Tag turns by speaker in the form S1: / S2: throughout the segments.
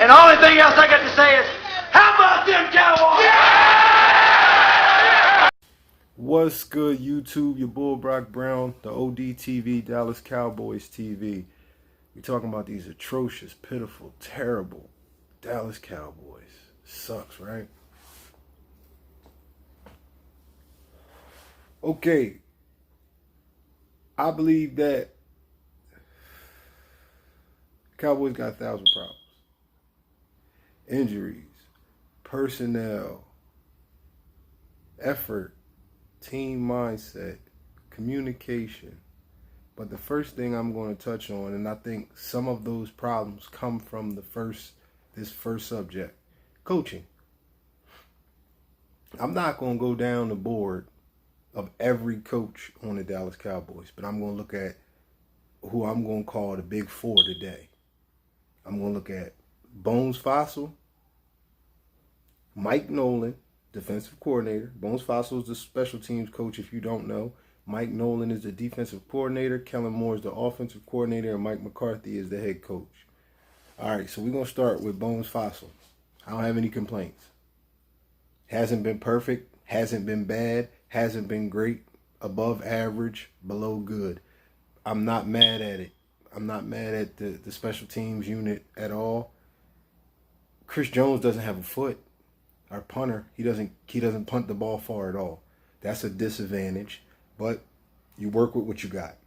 S1: And the only thing else I got to say is, how about them Cowboys? Yeah!
S2: What's good, YouTube? Your boy Brock Brown, the OD TV, Dallas Cowboys TV. We're talking about these atrocious, pitiful, terrible Dallas Cowboys. Sucks, right? Okay. I believe that Cowboys got 1,000 problems. Injuries, personnel, effort, team mindset, communication. But the first thing I'm going to touch on, and I think some of those problems come from this first subject, coaching. I'm not going to go down the board of every coach on the Dallas Cowboys, but I'm going to look at who I'm going to call the big four today. I'm going to look at Bones Fossil, Mike Nolan, defensive coordinator. Bones Fossil is the special teams coach, if you don't know. Mike Nolan is the defensive coordinator. Kellen Moore is the offensive coordinator. And Mike McCarthy is the head coach. All right, so we're going to start with Bones Fossil. I don't have any complaints. Hasn't been perfect. Hasn't been bad. Hasn't been great. Above average. Below good. I'm not mad at it. I'm not mad at the special teams unit at all. Chris Jones doesn't have a foot. Our punter, he doesn't punt the ball far at all. That's a disadvantage. But you work with what you got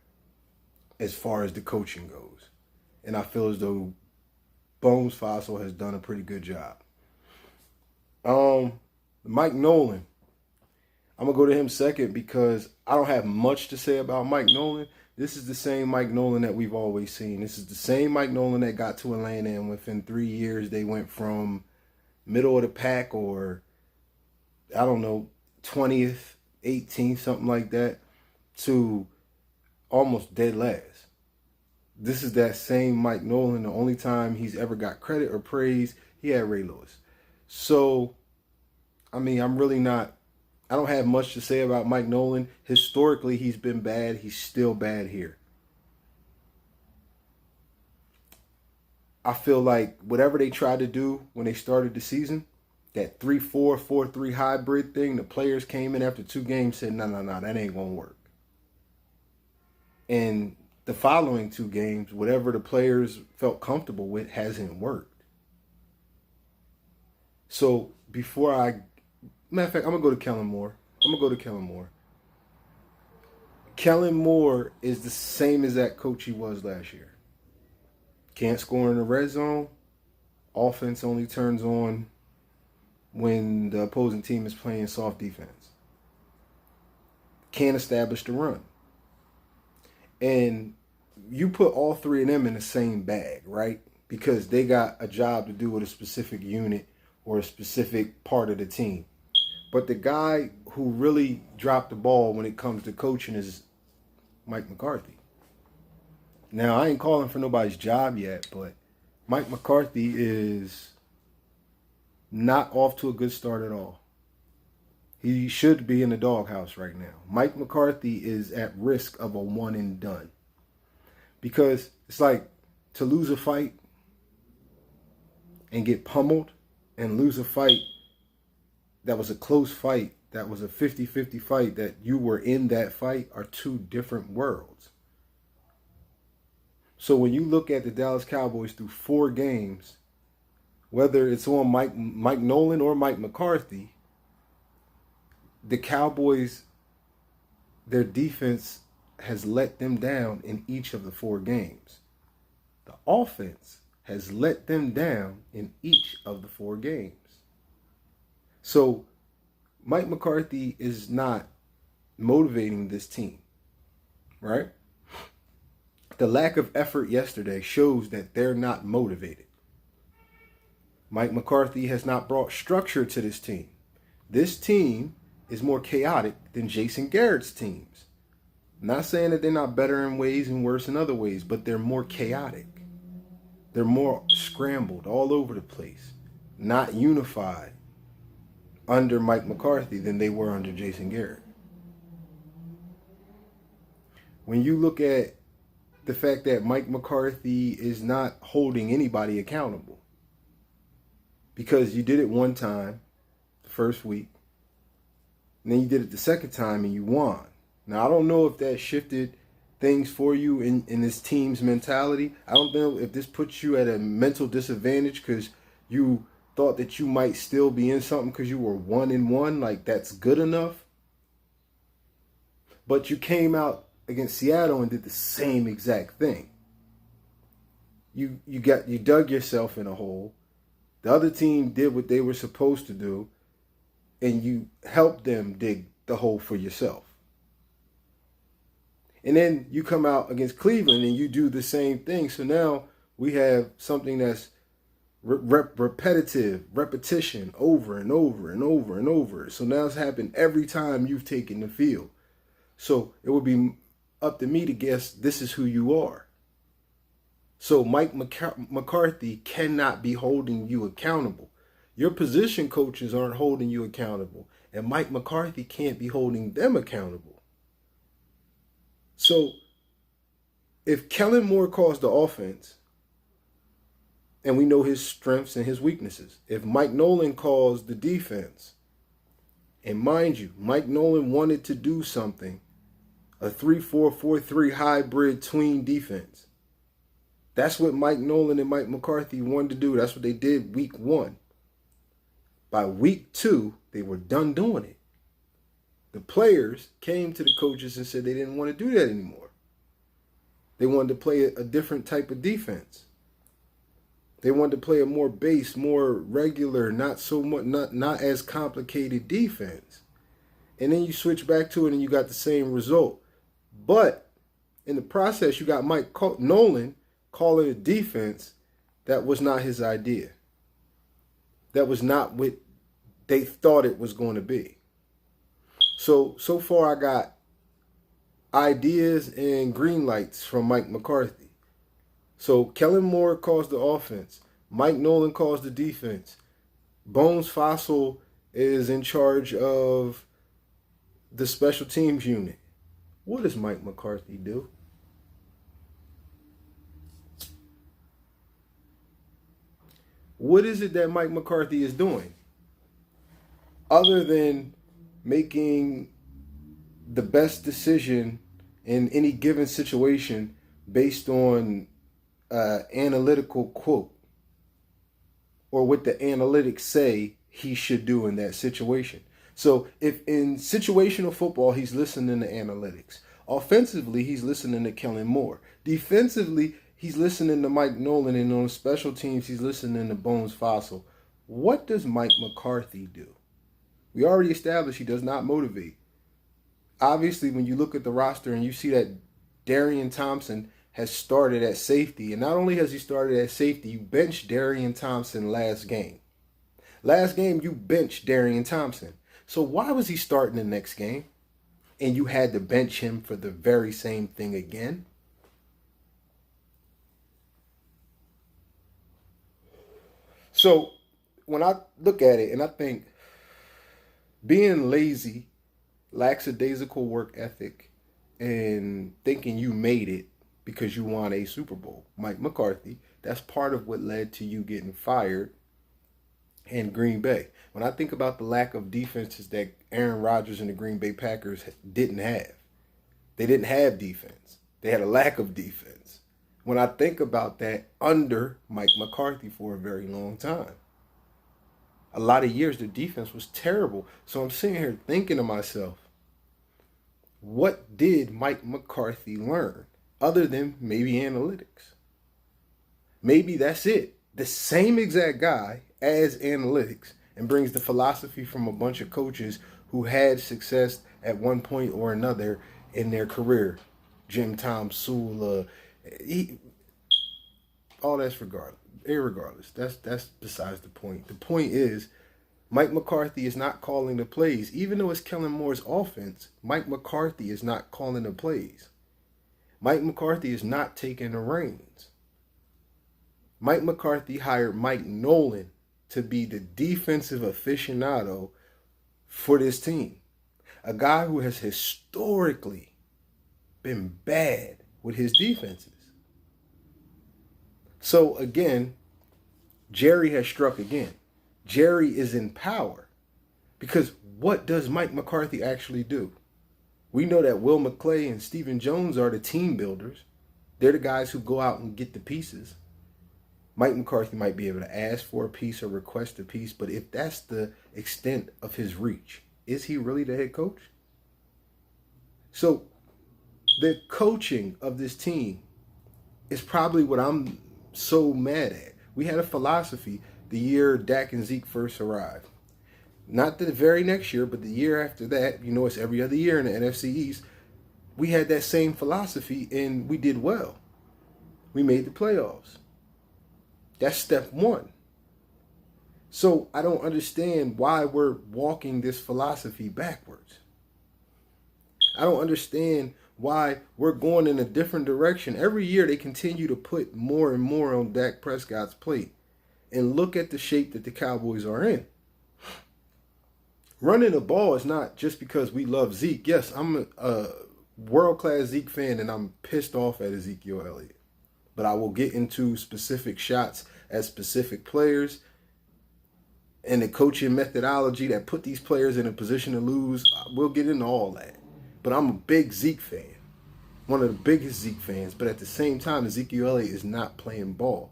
S2: as far as the coaching goes. And I feel as though Bones Fossil has done a pretty good job. Mike Nolan. I'm going to go to him second because I don't have much to say about Mike Nolan. This is the same Mike Nolan that we've always seen. This is the same Mike Nolan that got to Atlanta, and within 3 years they went from middle of the pack or, I don't know, 20th, 18th, something like that, to almost dead last. This is that same Mike Nolan. The only time he's ever got credit or praise, he had Ray Lewis. So, I mean, I don't have much to say about Mike Nolan. Historically, he's been bad. He's still bad here. I feel like whatever they tried to do when they started the season, that 3-4, 4-3 hybrid thing, the players came in after 2 games and said, no, that ain't going to work. And the following 2 games, whatever the players felt comfortable with hasn't worked. So matter of fact, I'm going to go to Kellen Moore. Kellen Moore is the same as that coach he was last year. Can't score in the red zone. Offense only turns on when the opposing team is playing soft defense. Can't establish the run. And you put all 3 of them in the same bag, right? Because they got a job to do with a specific unit or a specific part of the team. But the guy who really dropped the ball when it comes to coaching is Mike McCarthy. Now, I ain't calling for nobody's job yet, but Mike McCarthy is not off to a good start at all. He should be in the doghouse right now. Mike McCarthy is at risk of a one and done. Because it's like to lose a fight and get pummeled and lose a fight that was a close fight, that was a 50-50 fight, that you were in that fight, are 2 different worlds. So when you look at the Dallas Cowboys through 4 games, whether it's on Mike Nolan or Mike McCarthy, the Cowboys, their defense has let them down in each of the 4 games. The offense has let them down in each of the 4 games. So Mike McCarthy is not motivating this team, right? The lack of effort yesterday shows that they're not motivated. Mike McCarthy has not brought structure to this team. This team is more chaotic than Jason Garrett's teams. I'm not saying that they're not better in ways and worse in other ways, but they're more chaotic. They're more scrambled all over the place, not unified under Mike McCarthy than they were under Jason Garrett. When you look at the fact that Mike McCarthy is not holding anybody accountable, because you did it one time, the first week, and then you did it the second time and you won. Now, I don't know if that shifted things for you in this team's mentality. I don't know if this puts you at a mental disadvantage because you thought that you might still be in something because you were 1-1, like that's good enough. But you came out against Seattle and did the same exact thing. You dug yourself in a hole. The other team did what they were supposed to do, and you helped them dig the hole for yourself. And then you come out against Cleveland and you do the same thing. So now we have something that's repetition over and over and over and over. So now it's happened every time you've taken the field. So it would be up to me to guess this is who you are. So Mike McCarthy cannot be holding you accountable. Your position coaches aren't holding you accountable. And Mike McCarthy can't be holding them accountable. So if Kellen Moore calls the offense, and we know his strengths and his weaknesses, if Mike Nolan calls the defense, and mind you, Mike Nolan wanted to do something, a 3-4-4-3 hybrid tween defense. That's what Mike Nolan and Mike McCarthy wanted to do. That's what they did week 1. By week 2, they were done doing it. The players came to the coaches and said they didn't want to do that anymore. They wanted to play a different type of defense. They wanted to play a more base, more regular, not so much, not as complicated defense. And then you switch back to it and you got the same result. But in the process, you got Mike Nolan calling a defense that was not his idea. That was not what they thought it was going to be. So far I got ideas and green lights from Mike McCarthy. So Kellen Moore calls the offense. Mike Nolan calls the defense. Bones Fossil is in charge of the special teams unit. What does Mike McCarthy do? What is it that Mike McCarthy is doing? Other than making the best decision in any given situation based on analytical quote or what the analytics say he should do in that situation. So if in situational football, he's listening to analytics. Offensively, he's listening to Kellen Moore. Defensively, he's listening to Mike Nolan. And on special teams, he's listening to Bones Fossil. What does Mike McCarthy do? We already established he does not motivate. Obviously, when you look at the roster and you see that Darian Thompson has started at safety, and not only has he started at safety, you benched Darian Thompson last game. Last game, you benched Darian Thompson. So why was he starting the next game? And you had to bench him for the very same thing again? So when I look at it and I think being lazy, lackadaisical work ethic, and thinking you made it because you won a Super Bowl, Mike McCarthy, that's part of what led to you getting fired in Green Bay. When I think about the lack of defenses that Aaron Rodgers and the Green Bay Packers didn't have, they didn't have defense. They had a lack of defense. When I think about that under Mike McCarthy for a very long time, a lot of years the defense was terrible. So I'm sitting here thinking to myself, what did Mike McCarthy learn other than maybe analytics? Maybe that's it. The same exact guy adds analytics and brings the philosophy from a bunch of coaches who had success at one point or another in their career. Jim Tom Sula, all that's irregardless. That's besides the point. The point is, Mike McCarthy is not calling the plays. Even though it's Kellen Moore's offense, Mike McCarthy is not calling the plays. Mike McCarthy is not taking the reins. Mike McCarthy hired Mike Nolan to be the defensive aficionado for this team. A guy who has historically been bad with his defenses. So again, Jerry has struck again. Jerry is in power. Because what does Mike McCarthy actually do? We know that Will McClay and Stephen Jones are the team builders. They're the guys who go out and get the pieces. Mike McCarthy might be able to ask for a piece or request a piece, but if that's the extent of his reach, is he really the head coach? So the coaching of this team is probably what I'm so mad at. We had a philosophy the year Dak and Zeke first arrived. Not the very next year, but the year after that, you know, it's every other year in the NFC East. We had that same philosophy and we did well. We made the playoffs. That's step one. So I don't understand why we're walking this philosophy backwards. I don't understand why we're going in a different direction. Every year they continue to put more and more on Dak Prescott's plate. And look at the shape that the Cowboys are in. Running the ball is not just because we love Zeke. Yes, I'm a world-class Zeke fan and I'm pissed off at Ezekiel Elliott. But I will get into specific shots at specific players and the coaching methodology that put these players in a position to lose. We'll get into all that. But I'm a big Zeke fan. One of the biggest Zeke fans. But at the same time, Ezekiel Elliott is not playing ball.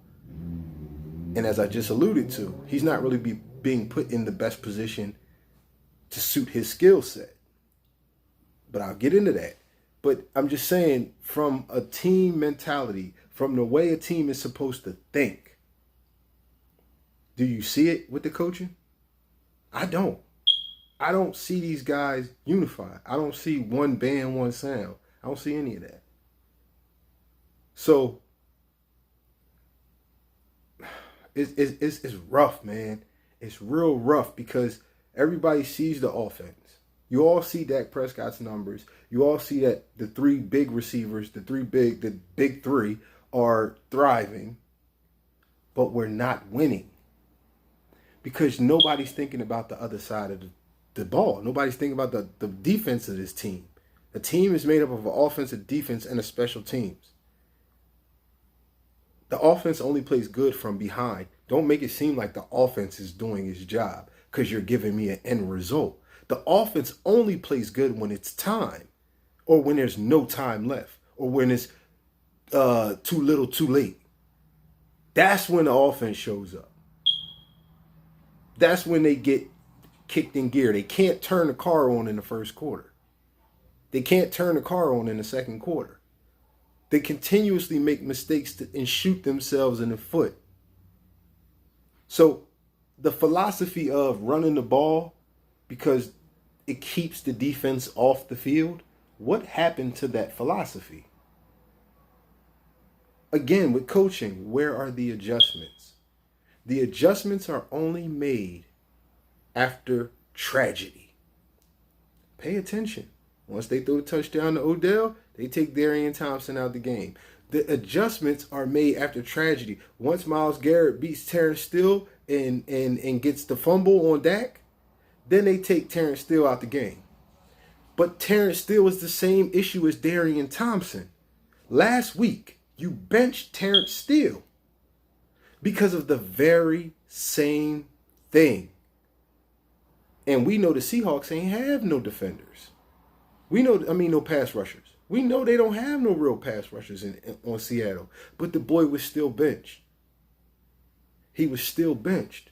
S2: And as I just alluded to, he's not really being put in the best position to suit his skill set. But I'll get into that. But I'm just saying, from a team mentality, from the way a team is supposed to think, do you see it with the coaching? I don't. I don't see these guys unified. I don't see one band, one sound. I don't see any of that. So it's rough, man. It's real rough because everybody sees the offense. You all see Dak Prescott's numbers. You all see that the three big receivers, the big three are thriving, but we're not winning because nobody's thinking about the other side of the ball. Nobody's thinking about the defense of this team. The team is made up of an offensive defense and a special teams. The offense only plays good from behind. Don't make it seem like the offense is doing its job because you're giving me an end result. The offense only plays good when it's time or when there's no time left or when it's too little too late. That's when the offense shows up. That's when they get kicked in gear. They can't turn the car on in the first quarter. They can't turn the car on in the second quarter. They continuously make mistakes and shoot themselves in the foot. So the philosophy of running the ball because it keeps the defense off the field, what happened to that philosophy? Again, with coaching, where are the adjustments? The adjustments are only made after tragedy. Pay attention. Once they throw a touchdown to Odell, they take Darian Thompson out the game. The adjustments are made after tragedy. Once Myles Garrett beats Terrence Steele and gets the fumble on Dak, then they take Terrence Steele out the game. But Terrence Steele is the same issue as Darian Thompson. Last week, you benched Terrence Steele because of the very same thing. And we know the Seahawks ain't have no defenders. No pass rushers. We know they don't have no real pass rushers on Seattle. But the boy was still benched. He was still benched.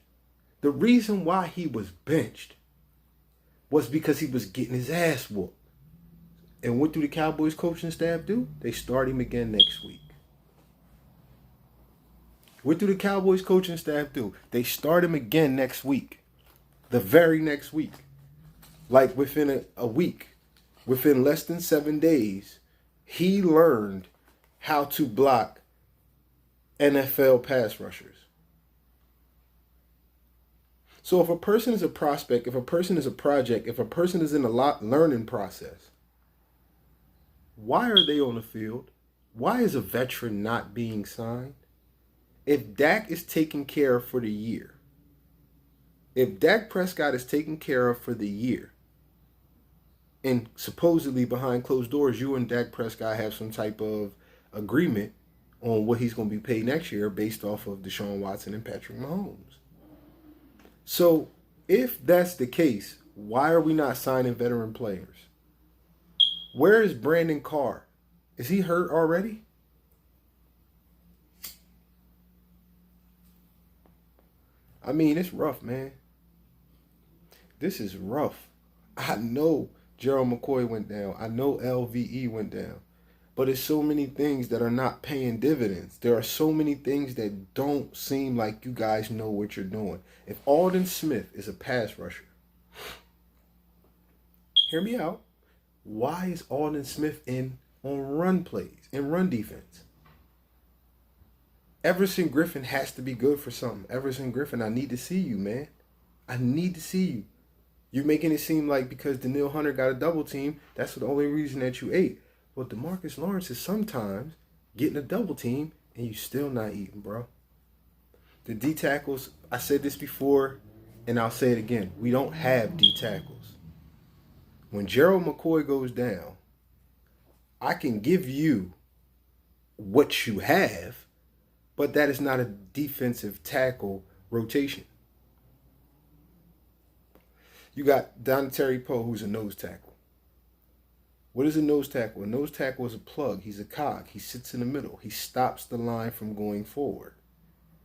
S2: The reason why he was benched was because he was getting his ass whooped. And what do the Cowboys coaching staff do? They start him again next week. What do the Cowboys coaching staff do? They start him again next week. The very next week. Like within a week. Within less than 7 days, he learned how to block NFL pass rushers. So if a person is a prospect, if a person is a project, if a person is in a learning process, why are they on the field? Why is a veteran not being signed? If Dak is taken care of for the year, if Dak Prescott is taken care of for the year, and supposedly behind closed doors, you and Dak Prescott have some type of agreement on what he's going to be paid next year based off of Deshaun Watson and Patrick Mahomes. So if that's the case, why are we not signing veteran players? Where is Brandon Carr? Is he hurt already? I mean, it's rough, man. This is rough. I know Gerald McCoy went down. I know LVE went down. But there's so many things that are not paying dividends. There are so many things that don't seem like you guys know what you're doing. If Aldon Smith is a pass rusher, hear me out. Why is Aldon Smith in on run plays, in run defense? Everson Griffin has to be good for something. Everson Griffin, I need to see you, man. I need to see you. You're making it seem like because Daniil Hunter got a double team, that's the only reason that you ate. Well, DeMarcus Lawrence is sometimes getting a double team and you still not eating, bro. The D tackles, I said this before and I'll say it again. We don't have D tackles. When Gerald McCoy goes down, I can give you what you have, but that is not a defensive tackle rotation. You got Dontari Poe, who's a nose tackle. What is a nose tackle? A nose tackle is a plug. He's a cog. He sits in the middle. He stops the line from going forward.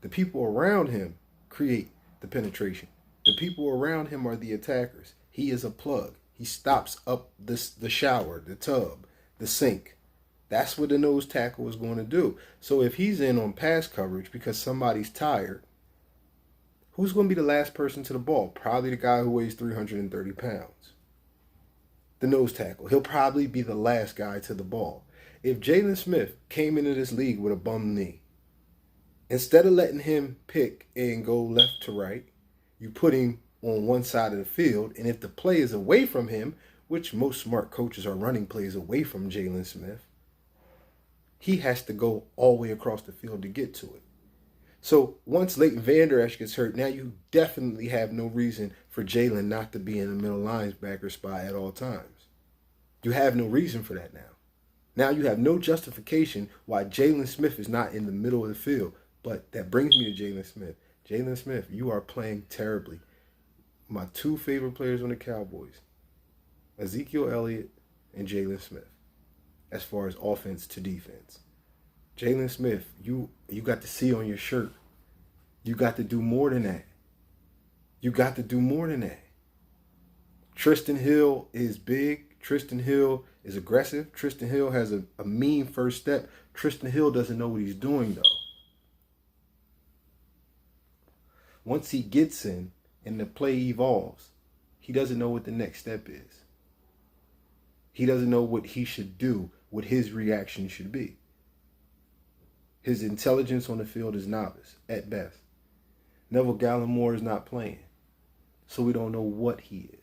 S2: The people around him create the penetration. The people around him are the attackers. He is a plug. He stops up the shower, the tub, the sink. That's what the nose tackle is going to do. So if he's in on pass coverage because somebody's tired, who's going to be the last person to the ball? Probably the guy who weighs 330 pounds. The nose tackle. He'll probably be the last guy to the ball. If Jalen Smith came into this league with a bum knee, instead of letting him pick and go left to right, you put him on one side of the field, and if the play is away from him, which most smart coaches are running plays away from Jalen Smith, he has to go all the way across the field to get to it. So once Leighton Vander Esch gets hurt, now you definitely have no reason for Jalen not to be in the middle linebacker spot at all times. You have no reason for that now. Now you have no justification why Jalen Smith is not in the middle of the field. But that brings me to Jalen Smith. Jalen Smith, you are playing terribly. My two favorite players on the Cowboys, Ezekiel Elliott and Jalen Smith, as far as offense to defense. Jalen Smith, you got the C on your shirt. You got to do more than that. You got to do more than that. Tristan Hill is big. Tristan Hill is aggressive. Tristan Hill has a mean first step. Tristan Hill doesn't know what he's doing, though. Once he gets in and the play evolves, he doesn't know what the next step is. He doesn't know what he should do, what his reaction should be. His intelligence on the field is novice, at best. Neville Gallimore is not playing, so we don't know what he is.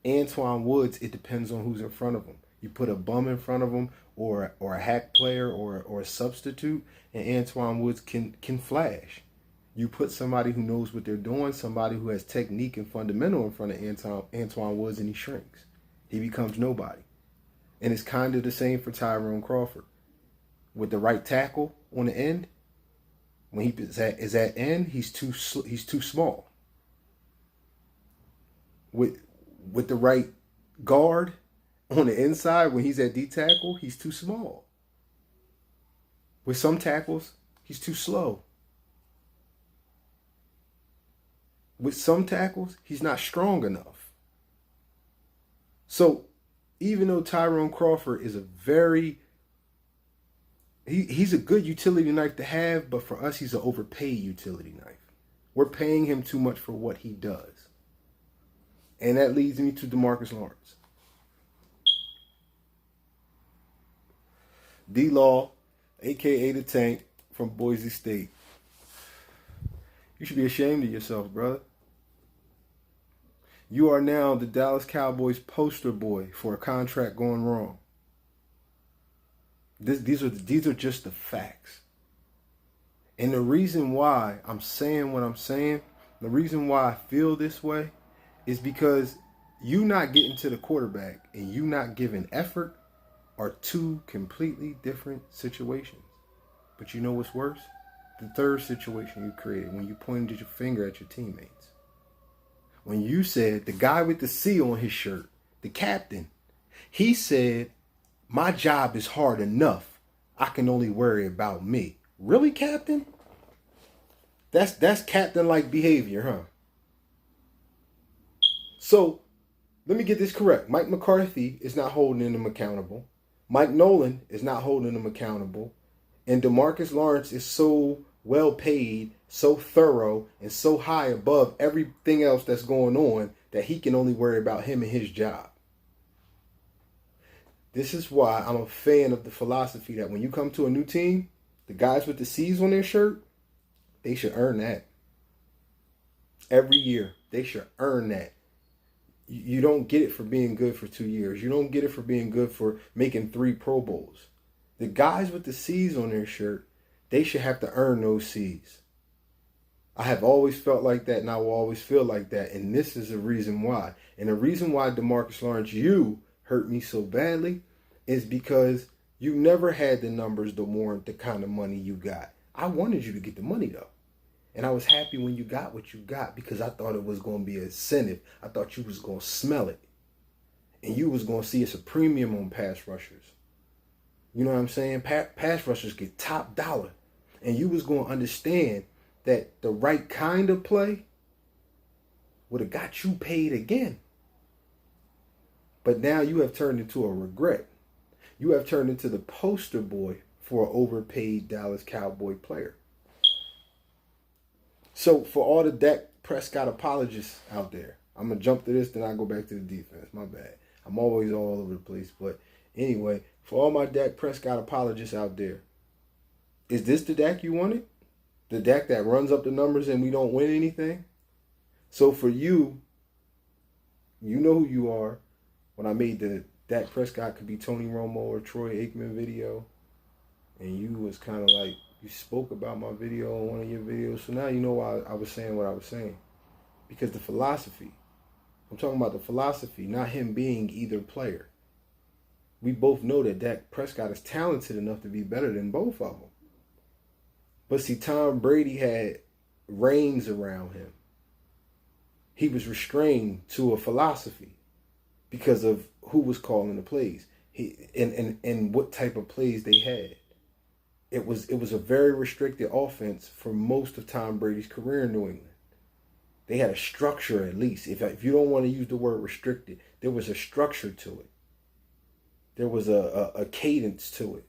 S2: Antoine Woods, it depends on who's in front of him. You put a bum in front of him or a hack player or a substitute, and Antoine Woods can flash. You put somebody who knows what they're doing, somebody who has technique and fundamental in front of Antoine Woods, and he shrinks. He becomes nobody. And it's kind of the same for Tyrone Crawford. With the right tackle on the end, when he is at end, he's too small. With the right guard on the inside, when he's at D tackle, he's too small. With some tackles, he's too slow. With some tackles, he's not strong enough. So, even though Tyrone Crawford is he's a good utility knife to have, but for us, he's an overpaid utility knife. We're paying him too much for what he does. And that leads me to DeMarcus Lawrence. D-Law, a.k.a. the Tank, from Boise State. You should be ashamed of yourself, brother. You are now the Dallas Cowboys poster boy for a contract going wrong. These are just the facts. And the reason why I'm saying what I'm saying, the reason why I feel this way, is because you not getting to the quarterback and you not giving effort are two completely different situations. But you know what's worse? the third situation you created when you pointed your finger at your teammates. When you said the guy with the C on his shirt, the captain, he said, my job is hard enough. I can only worry about me. Really, Captain? That's captain-like behavior, huh? So, let me get this correct. Mike McCarthy is not holding him accountable. Mike Nolan is not holding him accountable. And DeMarcus Lawrence is so well paid, so thorough, and so high above everything else that's going on that he can only worry about him and his job. This is why I'm a fan of the philosophy that when you come to a new team, the guys with the C's on their shirt, they should earn that. Every year, they should earn that. You don't get it for being good for 2 years. You don't get it for being good for making 3 Pro Bowls. The guys with the C's on their shirt, they should have to earn those C's. I have always felt like that, and I will always feel like that. And this is the reason why. And the reason why, DeMarcus Lawrence, you hurt me so badly is because you never had the numbers to warrant the kind of money you got. I wanted you to get the money, though. And I was happy when you got what you got because I thought it was going to be an incentive. I thought you was going to smell it. And you was going to see it's a premium on pass rushers. You know what I'm saying? Pass rushers get top dollar. And you was going to understand that the right kind of play would have got you paid again. But now you have turned into a regret. You have turned into the poster boy for an overpaid Dallas Cowboy player. So for all the Dak Prescott apologists out there, I'm going to jump to this, then I'll go back to the defense. My bad. I'm always all over the place. But anyway, for all my Dak Prescott apologists out there, is this the Dak you wanted? The Dak that runs up the numbers and we don't win anything? So for you, you know who you are. When I made the Dak Prescott could be Tony Romo or Troy Aikman video, and you was kind of like, you spoke about my video on one of your videos, so now you know why I was saying what I was saying. Because the philosophy, I'm talking about the philosophy, not him being either player. We both know that Dak Prescott is talented enough to be better than both of them. But see, Tom Brady had reins around him. He was restrained to a philosophy because of who was calling the plays and what type of plays they had. It was a very restricted offense for most of Tom Brady's career in New England. They had a structure at least. If you don't want to use the word restricted, there was a structure to it. There was a cadence to it.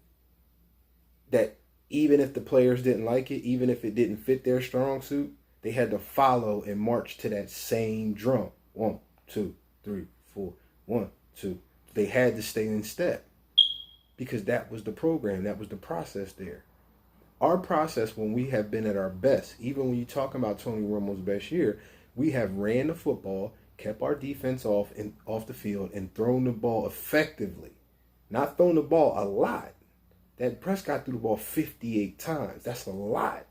S2: That even if the players didn't like it, even if it didn't fit their strong suit, they had to follow and march to that same drum. 1, 2, 3, 4. 1, 2. They had to stay in step. Because that was the program. That was the process there. Our process when we have been at our best, even when you're talking about Tony Romo's best year, we have ran the football, kept our defense off the field, and thrown the ball effectively. Not thrown the ball a lot. That Prescott threw the ball 58 times. That's a lot.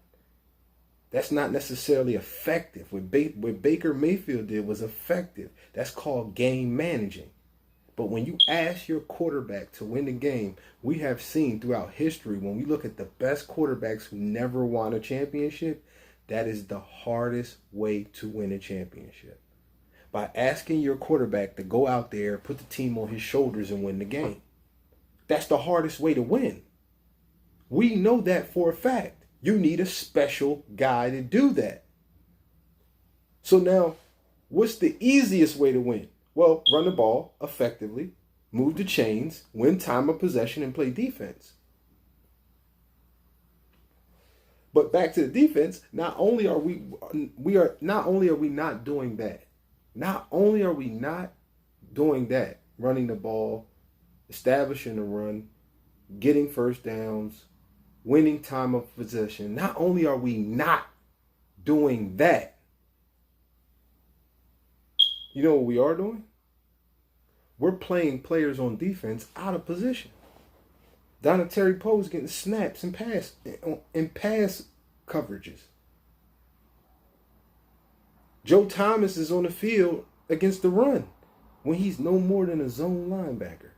S2: That's not necessarily effective. What Baker Mayfield did was effective. That's called game managing. But when you ask your quarterback to win the game, we have seen throughout history, when we look at the best quarterbacks who never won a championship, that is the hardest way to win a championship. By asking your quarterback to go out there, put the team on his shoulders and win the game. That's the hardest way to win. We know that for a fact. You need a special guy to do that. So now, what's the easiest way to win? Well, run the ball effectively, move the chains, win time of possession, and play defense. But back to the defense, not only are we not doing that. Not only are we not doing that, running the ball, establishing the run, getting first downs, winning time of possession. Not only are we not doing that, you know what we are doing? We're playing players on defense out of position. Donatari Poe's getting snaps and pass coverages. Joe Thomas is on the field against the run when he's no more than a zone linebacker.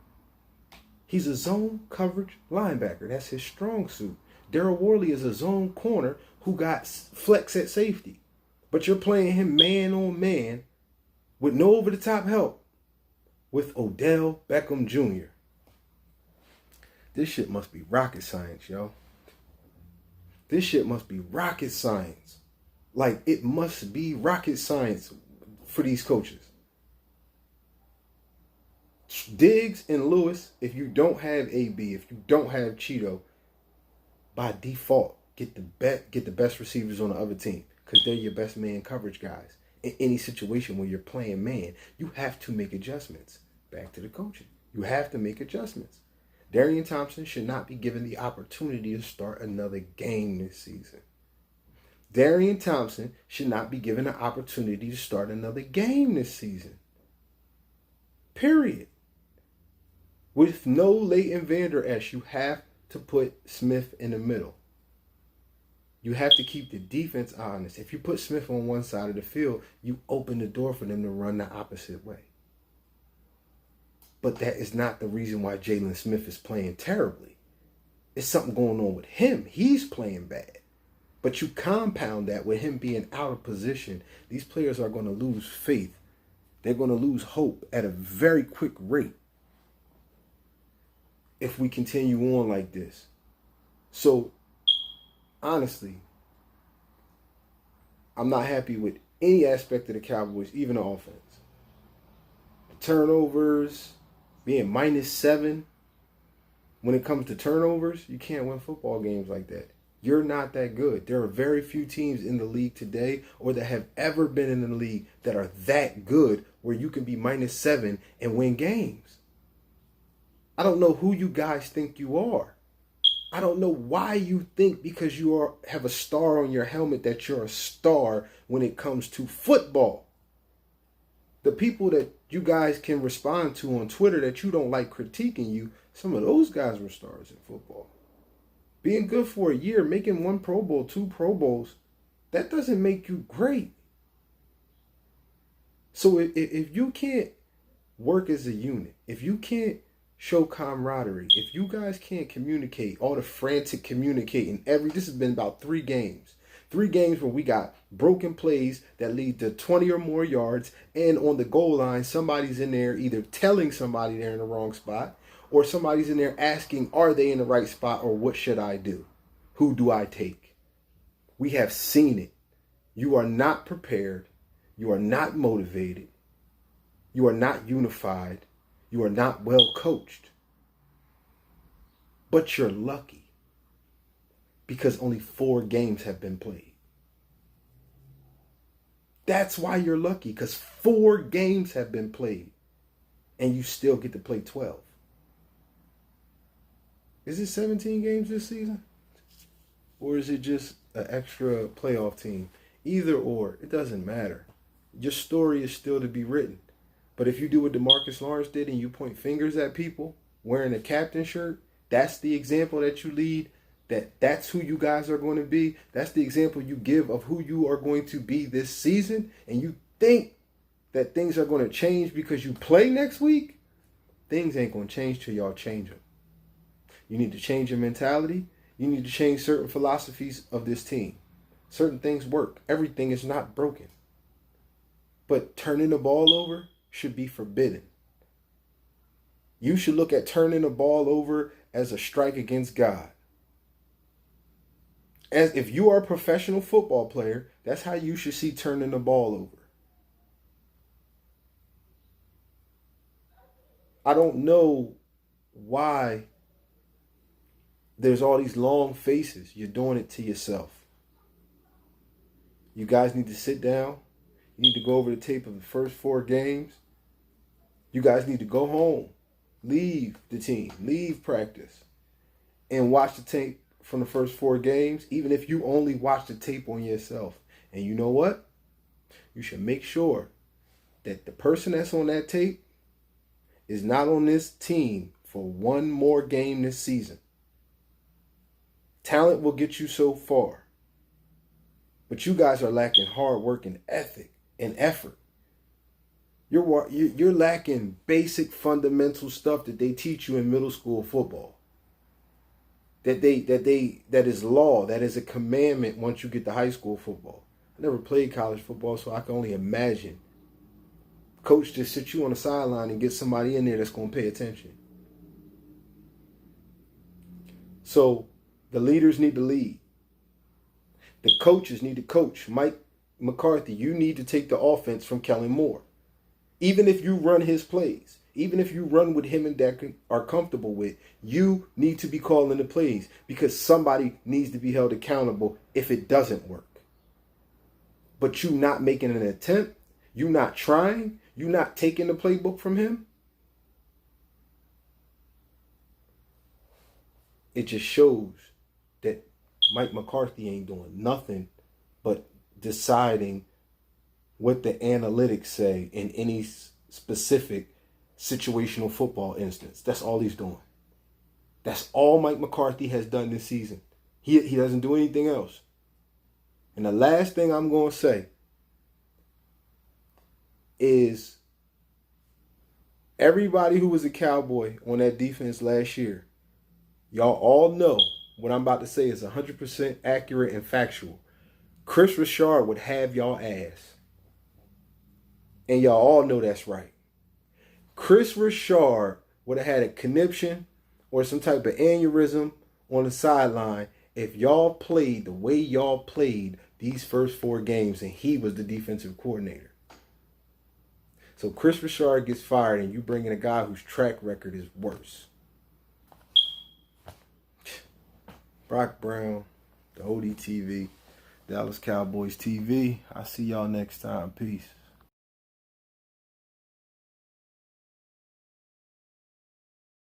S2: He's a zone coverage linebacker. That's his strong suit. Daryl Worley is a zone corner who got flex at safety. But you're playing him man on man with no over-the-top help with Odell Beckham Jr. This shit must be rocket science, yo. This shit must be rocket science. Like, it must be rocket science for these coaches. Diggs and Lewis, if you don't have AB, if you don't have Cheeto, by default, get the best receivers on the other team because they're your best man coverage guys. In any situation where you're playing man, you have to make adjustments. Back to the coaching. You have to make adjustments. Darian Thompson should not be given the opportunity to start another game this season. Darian Thompson should not be given the opportunity to start another game this season. Period. With no Leighton Vander Esch, you have to put Smith in the middle. You have to keep the defense honest. If you put Smith on one side of the field, you open the door for them to run the opposite way. But that is not the reason why Jalen Smith is playing terribly. It's something going on with him. He's playing bad. But you compound that with him being out of position. These players are going to lose faith. They're going to lose hope at a very quick rate if we continue on like this. So, honestly, I'm not happy with any aspect of the Cowboys, even the offense. Turnovers, being -7. When it comes to turnovers, you can't win football games like that. You're not that good. There are very few teams in the league today or that have ever been in the league that are that good where you can be -7 and win games. I don't know who you guys think you are. I don't know why you think because you have a star on your helmet that you're a star when it comes to football. The people that you guys can respond to on Twitter that you don't like critiquing you, some of those guys were stars in football. Being good for a year, making 1 Pro Bowl, 2 Pro Bowls, that doesn't make you great. So if you can't work as a unit, if you can't show camaraderie, if you guys can't communicate, all the frantic communicating, this has been about 3 games. 3 games where we got broken plays that lead to 20 or more yards, and on the goal line, somebody's in there either telling somebody they're in the wrong spot, or somebody's in there asking, are they in the right spot, or what should I do? Who do I take? We have seen it. You are not prepared. You are not motivated. You are not unified. You are not well coached. But you're lucky because only 4 games have been played. That's why you're lucky, because 4 games have been played and you still get to play 12. Is it 17 games this season? Or is it just an extra playoff team? Either or, it doesn't matter. Your story is still to be written. But if you do what DeMarcus Lawrence did and you point fingers at people wearing a captain shirt, that's the example that you lead, that's who you guys are going to be. That's the example you give of who you are going to be this season. And you think that things are going to change because you play next week? Things ain't going to change till y'all change them. You need to change your mentality. You need to change certain philosophies of this team. Certain things work. Everything is not broken. But turning the ball over should be forbidden. You should look at turning the ball over as a strike against God. As if you are a professional football player, that's how you should see turning the ball over. I don't know why there's all these long faces. You're doing it to yourself. You guys need to sit down. You need to go over the tape of the first 4 games. You guys need to go home. Leave the team. Leave practice. And watch the tape from the first 4 games, even if you only watch the tape on yourself. And you know what? You should make sure that the person that's on that tape is not on this team for 1 more game this season. Talent will get you so far. But you guys are lacking hard work and ethic and effort. You're lacking basic fundamental stuff that they teach you in middle school football. that is law, that is a commandment once you get to high school football. I never played college football, so I can only imagine. Coach just sit you on the sideline and get somebody in there that's going to pay attention. So the leaders need to lead. The coaches need to coach. Mike McCarthy, you need to take the offense from Kellen Moore. Even if you run his plays, even if you run with him and that are comfortable with, you need to be calling the plays because somebody needs to be held accountable if it doesn't work. But you not making an attempt, you not trying, you not taking the playbook from him, it just shows that Mike McCarthy ain't doing nothing but deciding what the analytics say in any specific situational football instance. That's all he's doing. That's all Mike McCarthy has done this season. He doesn't do anything else. And the last thing I'm going to say is everybody who was a Cowboy on that defense last year, y'all all know what I'm about to say is 100% accurate and factual. Chris Richard would have y'all ass. And y'all all know that's right. Chris Richard would have had a conniption or some type of aneurysm on the sideline if y'all played the way y'all played these first 4 games and he was the defensive coordinator. So Chris Richard gets fired and you bring in a guy whose track record is worse. Brock Brown, the ODTV, Dallas Cowboys TV. I'll see y'all next time. Peace.